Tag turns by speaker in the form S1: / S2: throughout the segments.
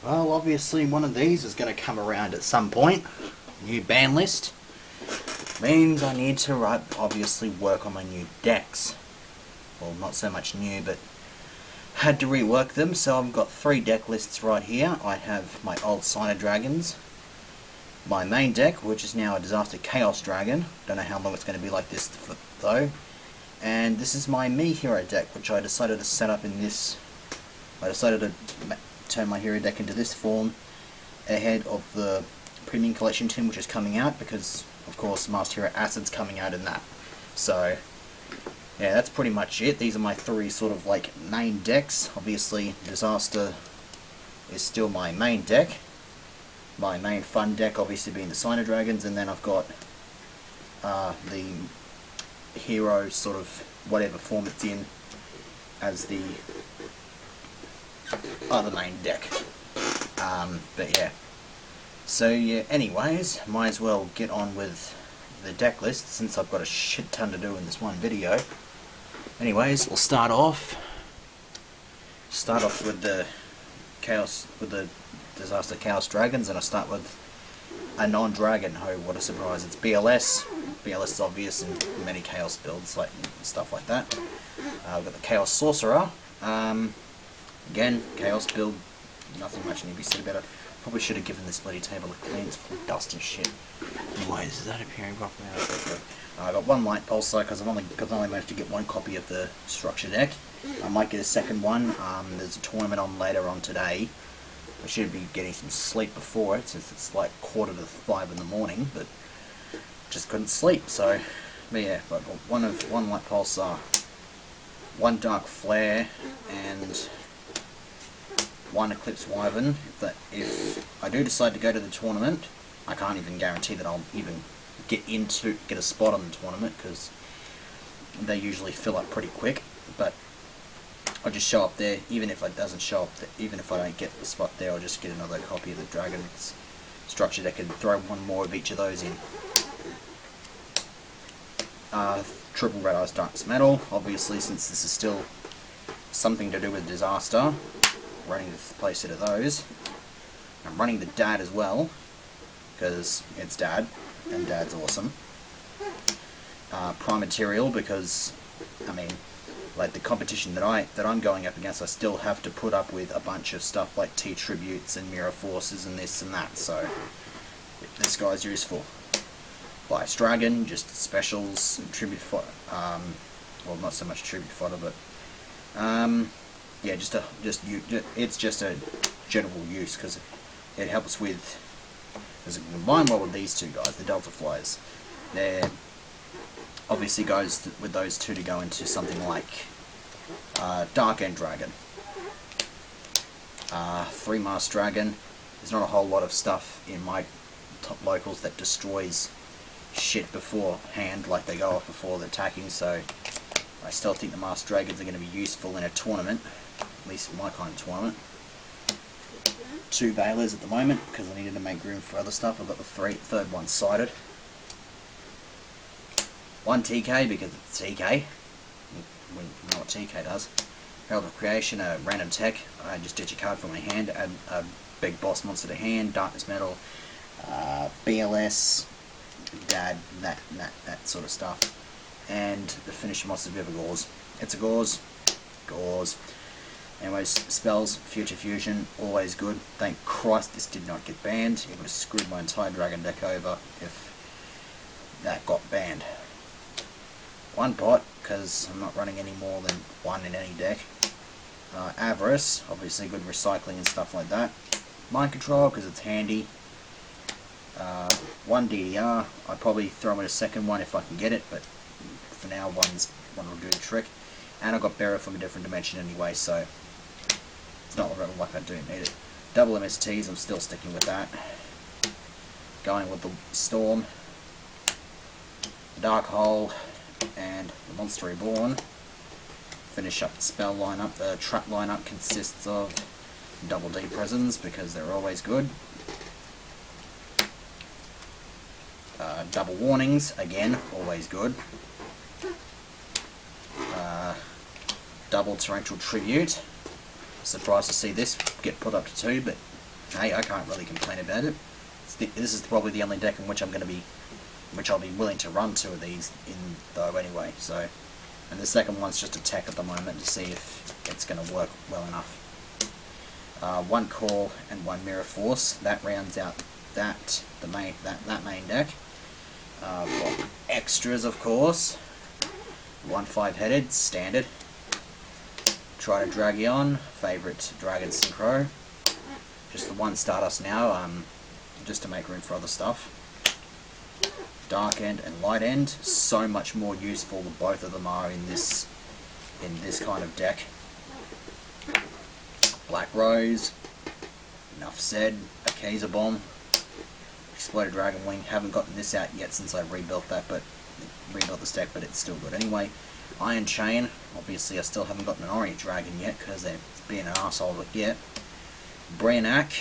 S1: Well, obviously one of these is going to come around at some point. New ban list. Means I need to obviously work on my new decks. Well, not so much new, but had to rework them. So I've got 3 deck lists right here. I have my old Signer Dragons, my main deck, which is now a Disaster Chaos Dragon. Don't know how long it's going to be like this though. And this is my Me Hero deck, which I decided to set up in this. I decided to turn my hero deck into this form ahead of the Premium Collection tin, which is coming out, because of course Master Hero Acid's coming out in that. So yeah, that's pretty much it. These are my 3 sort of like main decks. Obviously Disaster is still my main deck. My main fun deck obviously being the Signer Dragons, and then I've got the hero sort of whatever form it's in as the other main deck. But yeah. So yeah, anyways, might as well get on with the deck list since I've got a shit ton to do in this one video. Anyways, we'll start off with the Disaster Chaos Dragons, and I start with a non-dragon. Oh, what a surprise! It's BLS. BLS is obvious in many Chaos builds, like stuff like that. I've got the Chaos Sorcerer. Again, Chaos build. Nothing much need to be said about it. Probably should have given this bloody table a clean. It's full of dust and shit. Anyways, is that appearing properly? I got 1 Light Pulsar because I've only managed to get 1 copy of the structure deck. I might get a second one. There's a tournament on later on today. I should be getting some sleep before it, since it's like 4:45 in the morning, but just couldn't sleep. So, but yeah, but 1 Light Pulsar, 1 Dark Flare, and 1 Eclipse Wyvern. If I do decide to go to the tournament, I can't even guarantee that I'll even get a spot on the tournament, because they usually fill up pretty quick. But I'll just show up there. Even if it doesn't show up, even if I don't get the spot there, I'll just get another copy of the Dragon's structure deck and throw 1 more of each of those in. Triple Red Eyes Darkness Metal. Obviously, since this is still something to do with Disaster, running the playset of those. I'm running the Dad as well, because it's Dad, and Dad's awesome. Prime Material, because I mean, like the competition that I'm going up against, I still have to put up with a bunch of stuff like T Tributes and Mirror Forces and this and that. So this guy's useful. Bias Dragon, just specials, tribute fodder. Well, not so much tribute fodder, but yeah, it's just a general use, because it helps with. There's a combine well with these 2 guys, the Delta Flyers. They're obviously goes with those 2 to go into something like Dark End Dragon. 3 Masked Dragon. There's not a whole lot of stuff in my top locals that destroys shit beforehand, like they go off before the attacking, so I still think the Masked Dragons are going to be useful in a tournament, at least my kind of tournament. 2 Veilers at the moment, because I needed to make room for other stuff. I've got the third one sighted. 1 TK, because it's TK. We know what TK does. Herald of Creation, a random tech. I just ditch a card from my hand, add a big boss monster to hand, Darkness Metal, BLS, Dad, that sort of stuff. And the finisher monster Viva Gauze. It's a Gauze. Anyways, spells, Future Fusion, always good. Thank Christ this did not get banned. It would have screwed my entire Dragon deck over if that got banned. 1 pot, because I'm not running any more than 1 in any deck. Avarice, obviously good recycling and stuff like that. Mind Control, because it's handy. 1 DDR, I'd probably throw in a second one if I can get it, but for now 1 will do the trick. And I got Bearer from a different dimension anyway, so it's not like I do need it. Double MSTs, I'm still sticking with that. Going with the Storm, the Dark Hole, and the Monster Reborn. Finish up the spell lineup. The trap lineup consists of Double D Prisons, because they're always good. Double Warnings, again, always good. Double Torrential Tribute. Surprised to see this get put up to 2, but hey, I can't really complain about it. This is probably the only deck in which I'll be willing to run 2 of these in though anyway. So, and the second one's just a tech at the moment to see if it's going to work well enough. 1 Call and 1 Mirror Force. That rounds out that main deck. Got extras, of course. 1 5-headed standard. Try to Dragion, favorite Dragon Synchro. Just the 1 Stardust now, just to make room for other stuff. Dark End and Light End, so much more useful than both of them are in this kind of deck. Black Rose, enough said. Akiza Bomb, Exploded Dragon Wing. Haven't gotten this out yet since I rebuilt this deck, but it's still good anyway. Iron Chain, obviously I still haven't gotten an Orange Dragon yet because they're being an arsehole with it yet. Brainiac.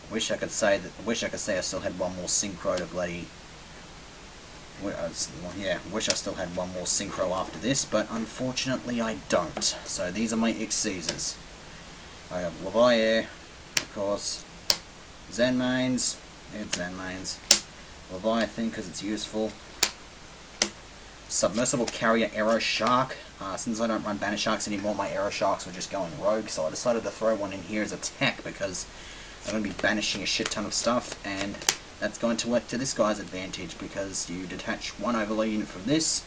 S1: Wish I could say I still had 1 more Synchro to bloody. Yeah, wish I still had 1 more Synchro after this, but unfortunately I don't. So these are my Xyzes. I have Leviair, of course. Zenmaines, it's Zenmaines. Leviathan because it's useful. Submersible Carrier Aero Shark. Since I don't run Banner Sharks anymore, my Aero Sharks were just going rogue, so I decided to throw 1 in here as a tech because I'm going to be banishing a shit ton of stuff, and that's going to work to this guy's advantage because you detach 1 Overlay unit from this,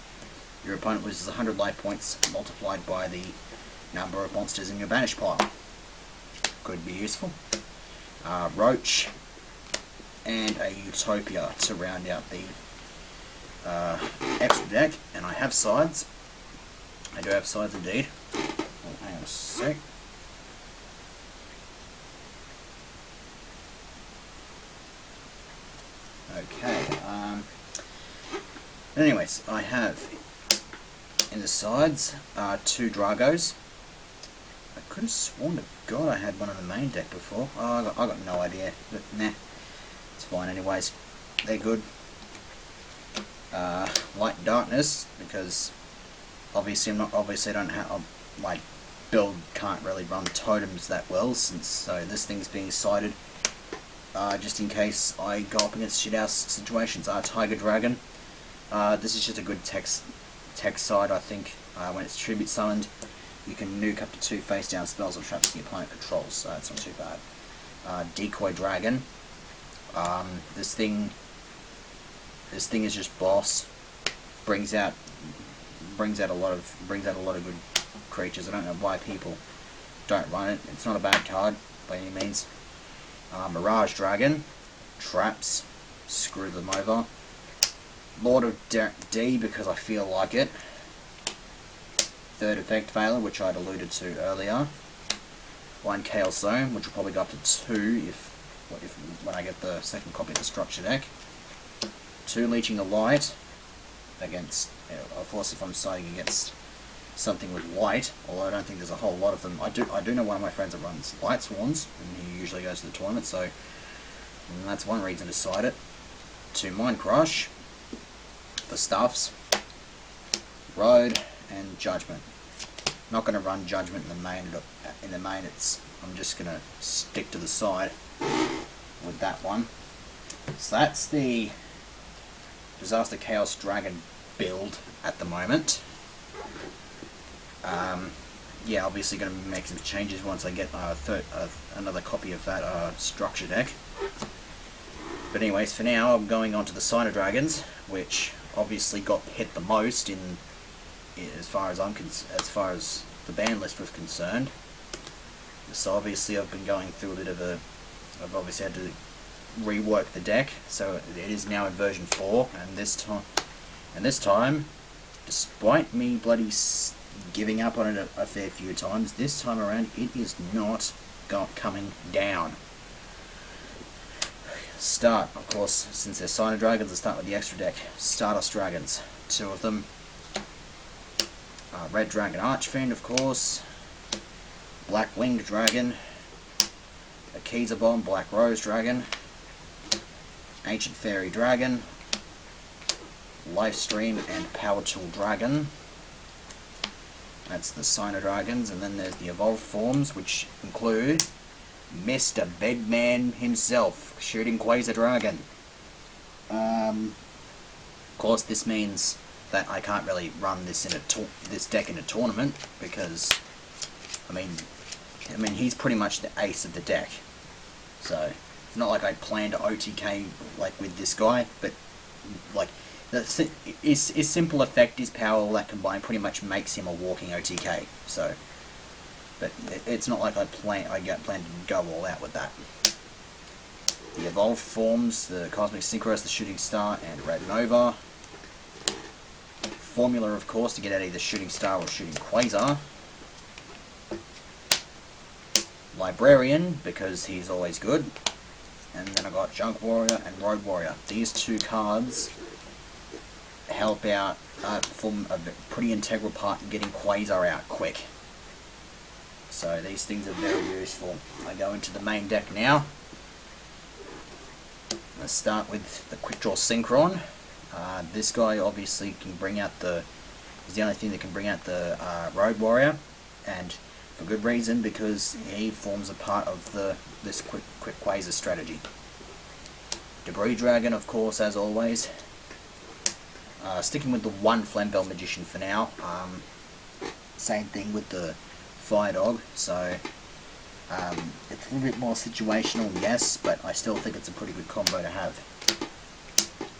S1: your opponent loses 100 life points multiplied by the number of monsters in your banish pile. Could be useful. Roach and a Utopia to round out the extra deck, and I have sides. I do have sides indeed. Oh, hang on a sec. Okay, anyways, I have in the sides 2 Dragos. I could have sworn to God I had 1 in the main deck before. Oh, I got no idea, but nah, it's fine anyways. They're good. Light and Darkness, because obviously I don't have, my build can't really run totems that well, so this thing's being sided. Just in case I go up against shithouse situations. Tiger Dragon. This is just a good tech side, I think. When it's tribute summoned, you can nuke up to 2 face down spells or traps the opponent controls, so that's not too bad. Decoy Dragon. This thing is just boss. Brings out a lot of good creatures. I don't know why people don't run it. It's not a bad card by any means. Mirage Dragon, traps, screw them over. Lord of D because I feel like it. Third Effect Veiler, which I'd alluded to earlier. 1 Chaos Zone, which will probably go up to 2 when I get the second copy of the structure deck. 2 Leeching the Light against, of course, if I'm siding against something with white, although I don't think there's a whole lot of them. I do know one of my friends that runs Light Swans, and he usually goes to the tournament, so that's one reason to side it. 2 Mind Crush for stuffs, Road, and Judgment. Not going to run Judgment in the main. I'm just going to stick to the side with that one. So that's the Disaster Chaos Dragon build at the moment. Yeah, obviously going to make some changes once I get another copy of that structure deck. But anyways, for now I'm going on to the Cyno Dragons, which obviously got hit the most as far as the ban list was concerned. So obviously I've been going through a bit of I've obviously had to rework the deck, so it is now in version 4, and this time, despite me bloody giving up on it a fair few times, this time around it is not coming down. Start, of course, since they're Cyno Dragons, I start with the extra deck. Stardust Dragons, 2 of them. Red Dragon Archfiend, of course. Black Winged Dragon. Akiza Bomb, Black Rose Dragon. Ancient Fairy Dragon. Lifestream and Power Tool Dragon. That's the Cyno Dragons, and then there's the evolved forms, which include Mr. Bedman himself, shooting Quasar Dragon. Of course, this means that I can't really run this in this deck in a tournament because, I mean, he's pretty much the ace of the deck. So it's not like I plan to OTK like with this guy, but like his simple effect, his power, all that combined pretty much makes him a walking OTK. So, but it's not like I plan to go all out with that. The evolved forms, the Cosmic Synchros, the Shooting Star, and Red Nova. Formula, of course, to get out either Shooting Star or Shooting Quasar. Librarian, because he's always good. And then I got Junk Warrior and Road Warrior. These two cards help out, form a pretty integral part in getting Quasar out quick. So these things are very useful. I go into the main deck now. Let's start with the Quick Draw Synchron. This guy obviously can bring out is the only thing that can bring out the Road Warrior, and for good reason, because he forms a part of this quick Quasar strategy. Debris Dragon, of course, as always. Sticking with the one Flambell Magician for now. Same thing with the Fire Dog, so it's a little bit more situational, yes, but I still think it's a pretty good combo to have.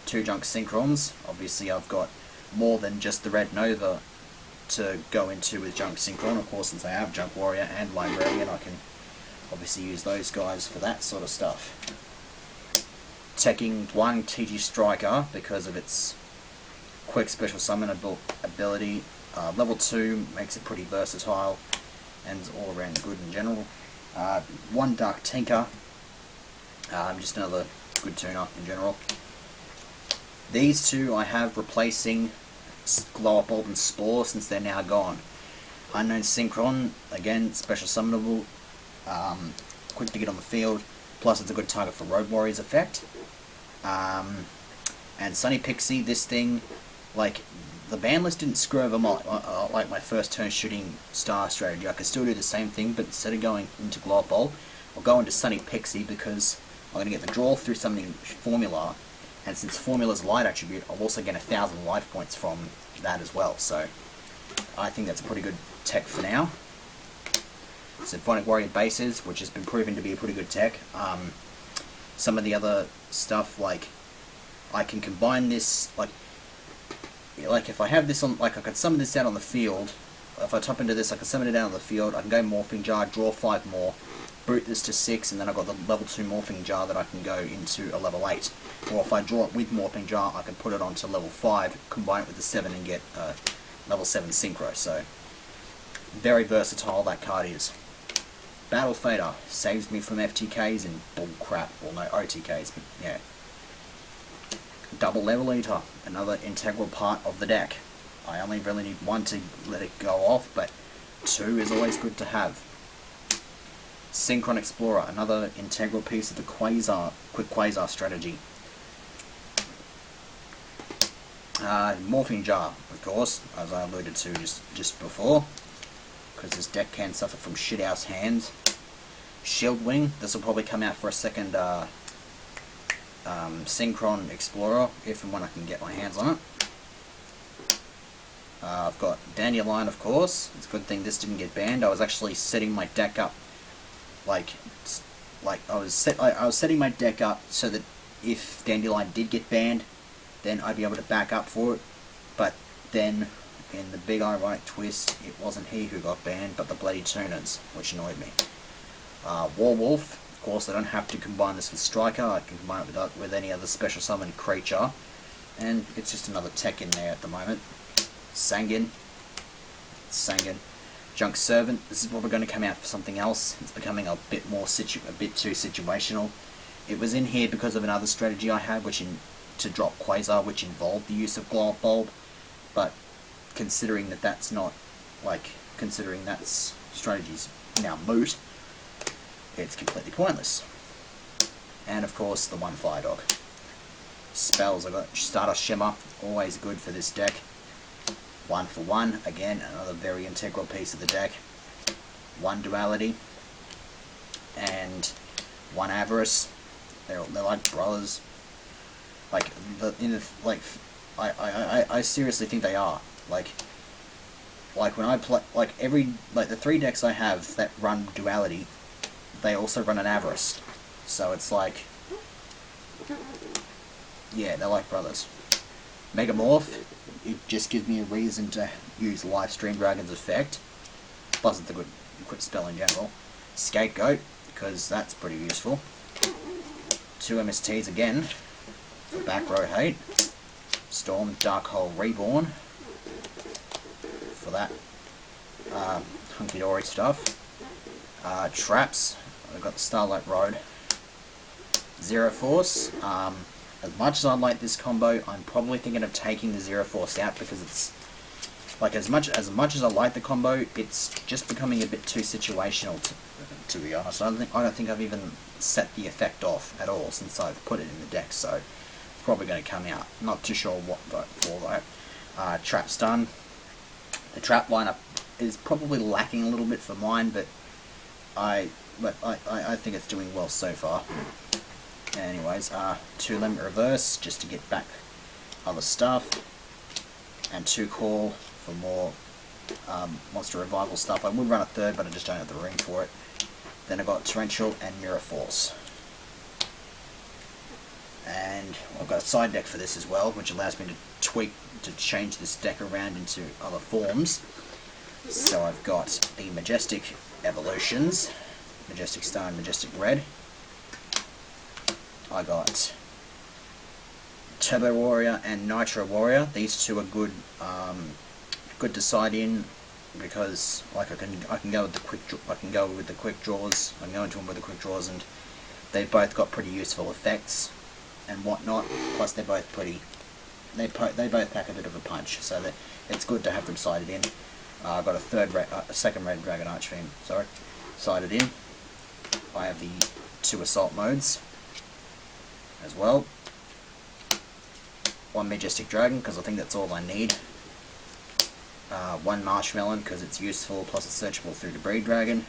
S1: 2 Junk Synchrons. Obviously I've got more than just the Red Nova to go into with Junk Synchron. Of course, since I have Junk Warrior and Librarian, I can obviously use those guys for that sort of stuff. Teching 1 TG Striker because of its quick special summon ability. Level 2 makes it pretty versatile and all around good in general. 1 Dark Tinker, just another good tuner in general. These two I have replacing Glow Up Bulb and Spore since they're now gone. Unknown Synchron, again, special summonable, quick to get on the field, plus it's a good target for Road Warrior's effect. And Sunny Pixie, this thing, like, the ban list didn't screw over like my first turn Shooting Star strategy. I could still do the same thing, but instead of going into Glow Up Bulb, I'll go into Sunny Pixie because I'm going to get the draw through summoning Formula, and since Formula's light attribute, I'll also get 1,000 life points from that as well, so I think that's a pretty good tech for now. Symphonic Warrior bases, which has been proven to be a pretty good tech. Some of the other stuff, like, I can combine this, like if I have this on, like I can summon this out on the field. If I tap into this, I can summon it out on the field. I can go Morphing Jar, draw 5 more, boot this to 6, and then I've got the level 2 Morphing Jar that I can go into a level 8. Or if I draw it with Morphing Jar, I can put it onto level 5, combine it with the 7 and get level 7 Synchro. So, very versatile that card is. Battle Fader saves me from FTKs and bullcrap. Well, no, OTKs, but yeah. Double Level Eater, another integral part of the deck. I only really need 1 to let it go off, but 2 is always good to have. Synchron Explorer, another integral piece of the quick Quasar strategy. Morphing Jar, of course, as I alluded to just before, because this deck can suffer from shithouse hands. Shield Wing, this will probably come out for a second Synchron Explorer, if and when I can get my hands on it. I've got Dandelion, of course. It's a good thing this didn't get banned. I was actually setting my deck up, I was setting my deck up so that if Dandelion did get banned, then I'd be able to back up for it. But then, in the big ironic twist, it wasn't he who got banned, but the bloody tuners, which annoyed me. Warwolf, of course, I don't have to combine this with Striker. I can combine it with any other special summon creature, and it's just another tech in there at the moment. Sangan, Junk Servant. This is probably going to come out for something else. It's becoming a bit too situational. It was in here because of another strategy I had, to drop Quasar, which involved the use of Glow Up Bulb. But considering that strategy's now moot, it's completely pointless. And of course, the 1 Fire Dog. Spells, I got Stardust Shimmer, always good for this deck. 1 for 1, again, another very integral piece of the deck. 1 Duality. and one Avarice. They're like brothers. Like I seriously think they are. Like when I play, the 3 decks I have that run Duality, they also run an Avarice. So it's like, yeah, they're like brothers. Megamorph, it just gives me a reason to use Lifestream Dragon's effect. Plus it's a good quick spell in general. Scapegoat, because that's pretty useful. 2 MSTs again, for back row hate. Storm, Darkhold Reborn, for that hunky-dory stuff. Traps, I've got the Starlight Road. Zero Force, as much as I like this combo, I'm probably thinking of taking the Zero Force out because it's like as much as I like the combo, it's just becoming a bit too situational. To be honest, I don't think I've even set the effect off at all since I've put it in the deck. So it's probably going to come out. Not too sure what vote for though. Trap's done. The trap lineup is probably lacking a little bit for mine, but I think it's doing well so far. Anyways, 2 Limit Reverse just to get back other stuff, and 2 Call for more Monster Revival stuff. I would run a 3rd, but I just don't have the room for it. Then I've got Torrential and Mirror Force. And I've got a side deck for this as well, which allows me to change this deck around into other forms. So I've got the Majestic Evolutions, Majestic Stone, Majestic Red. I got Turbo Warrior and Nitro Warrior. These 2 are good, good to side in because like I can go with the quick draws. I can go into them with the quick draws, and they've both got pretty useful effects and whatnot. Plus they're both pretty. They both pack a bit of a punch, so that it's good to have them sided in. I've got a second Red Dragon Archfiend, sorry, sided in. I have the 2 Assault modes as well. 1 Majestic Dragon, because I think that's all I need. 1 Marshmallow, because it's useful, plus it's searchable through Debris Dragon.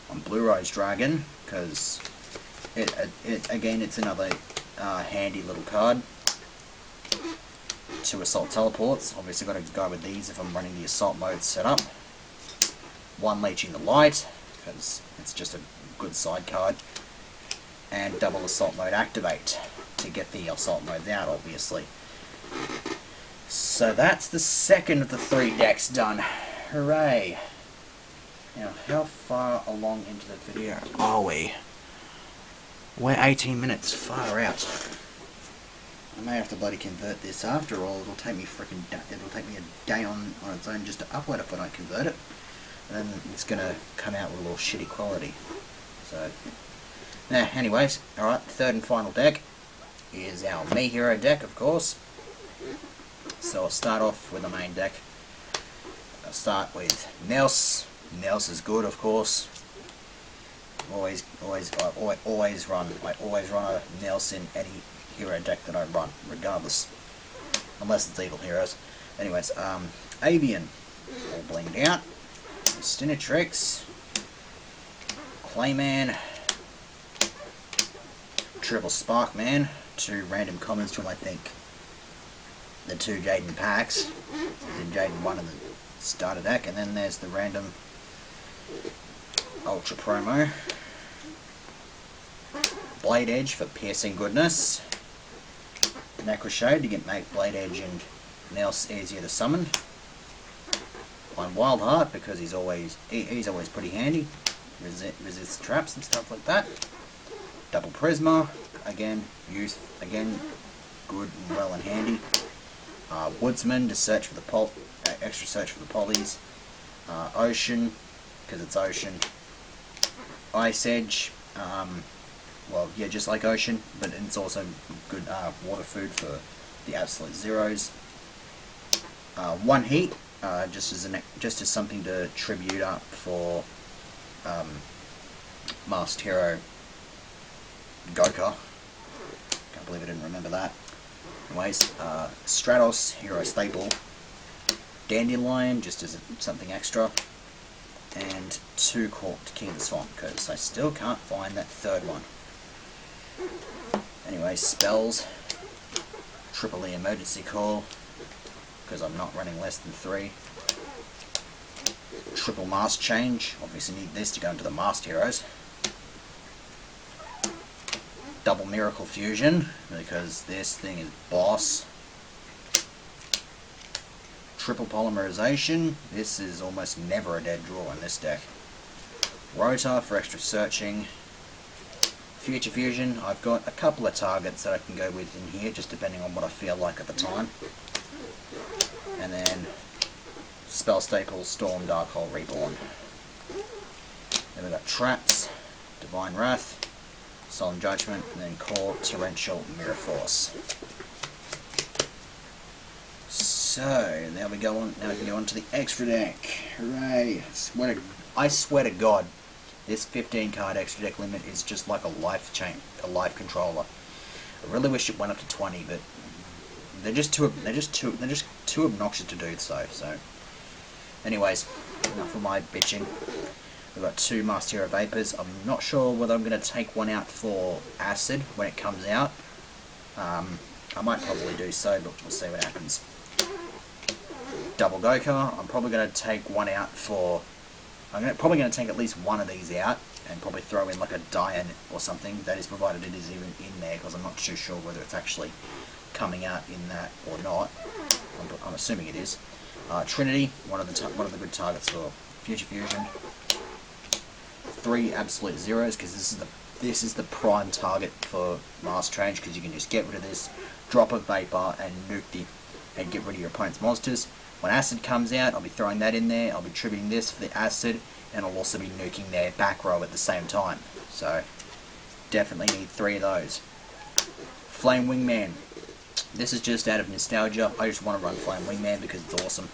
S1: 1 Blue Rose Dragon, because it's another handy little card. 2 Assault Teleports, obviously got to go with these if I'm running the Assault mode set up. 1 Leeching the Light, because it's just a good side card. And double Assault Mode Activate to get the Assault modes out, obviously. So that's the second of the 3 decks done. Hooray! Now, how far along into the video are we? We're 18 minutes, far out. I may have to bloody convert this after all. It'll take me a day on its own just to upload it when I convert it. And then it's gonna come out with a little shitty quality. So, now, anyways, alright, 3rd and final deck is our Me Hero deck, of course. So I'll start off with the main deck. I'll start with Nels. Nels is good, of course. I always run a Nels in any hero deck that I run, regardless. Unless it's Evil Heroes. Anyways, Avian, all blinged out. Stinatrix, Clayman, Triple Sparkman, 2 random commons from, I think, the 2 Jaden packs. Then Jaden 1 in the starter deck, and then there's the random Ultra Promo. Blade Edge for piercing goodness. Necroshade to make Blade Edge and Nels easier to summon. 1 Wild Heart because he's always pretty handy. Resists traps and stuff like that. Double Prisma, again good and well and handy. Woodsman to search for the extra search for the polys. Ocean because it's ocean. Ice Edge, well yeah, just like Ocean, but it's also good water food for the absolute zeros. 1 Heat, just as something to tribute up for Masked Hero Goka. Can't believe I didn't remember that. Anyways, Stratos, Hero Staple. Dandelion, just as something extra. and 2 Corked King of the Swamp, because I still can't find that third one. Anyway, spells, Triple E Emergency Call, because I'm not running less than 3. Triple Mast Change, obviously need this to go into the Mast Heroes. Double Miracle Fusion, because this thing is boss. Triple Polymerization, this is almost never a dead draw in this deck. Rotor for extra searching. Future Fusion, I've got a couple of targets that I can go with in here, just depending on what I feel like at the time. And then Spell Staple, Storm, Darkhold, Reborn. Then we've got Traps, Divine Wrath, Solemn Judgment, and then Core, Torrential, Mirror Force. So, now we go on. Now we can go on to the extra deck. Hooray! I swear to God, this 15 card extra deck limit is just like a life controller. I really wish it went up to 20, but they're just too obnoxious to do so. So, anyways, enough of my bitching. We've got 2 Master Hero Vapors. I'm not sure whether I'm going to take one out for Acid when it comes out. I might probably do so, but we'll see what happens. Double Gokar. I'm probably going to take one out for... probably going to take at least one of these out and probably throw in like a Dian or something. That is provided it is even in there, because I'm not too sure whether it's actually coming out in that or not. I'm assuming it is. Trinity, one of the good targets for Future Fusion. 3 Absolute Zeros, because this is the prime target for Mast Change, because you can just get rid of this, drop a Vapor, and nuke and get rid of your opponent's monsters. When Acid comes out, I'll be throwing that in there. I'll be tributing this for the Acid, and I'll also be nuking their back row at the same time. So, definitely need 3 of those. Flame Wingman. This is just out of nostalgia. I just want to run Flame Wingman because it's awesome.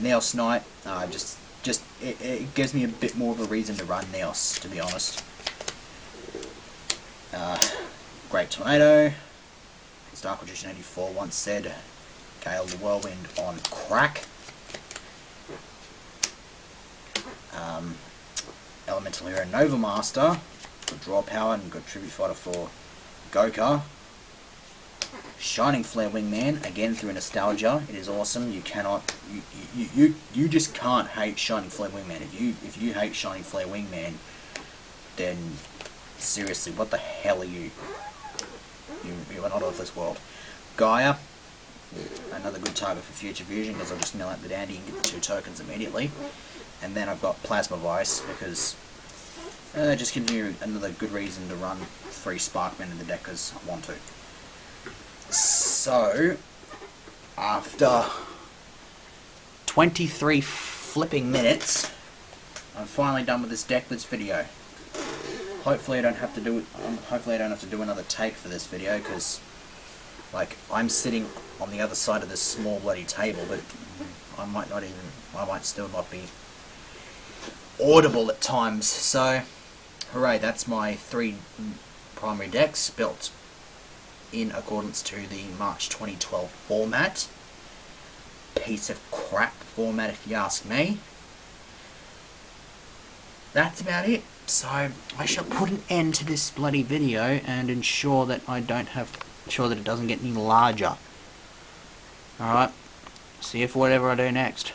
S1: Neos Knight. It gives me a bit more of a reason to run Neos, to be honest. Great Tornado. As Dark Magician 84 once said, Gale the Whirlwind on crack. Elemental Hero Nova Master. Good draw power and good tribute fighter for Gokar. Shining Flare Wingman, again through nostalgia. It is awesome. You cannot, you just can't hate Shining Flare Wingman. If you hate Shining Flare Wingman, then seriously, what the hell are you? You are not of this world. Gaia, another good target for Future Fusion, because I'll just mill out the Dandy and get the 2 tokens immediately. And then I've got Plasma Vice, because it just gives you another good reason to run 3 Sparkmen in the deck, because I want to. So, after 23 flipping minutes, I'm finally done with this deck list video. Hopefully I don't have to do another take for this video, because like I'm sitting on the other side of this small bloody table, but I might still not be audible at times. So, hooray! That's my 3 primary decks built in accordance to the March 2012 format. Piece of crap format, if you ask me. That's about it. So I shall put an end to this bloody video and ensure that it doesn't get any larger. Alright, see you for whatever I do next.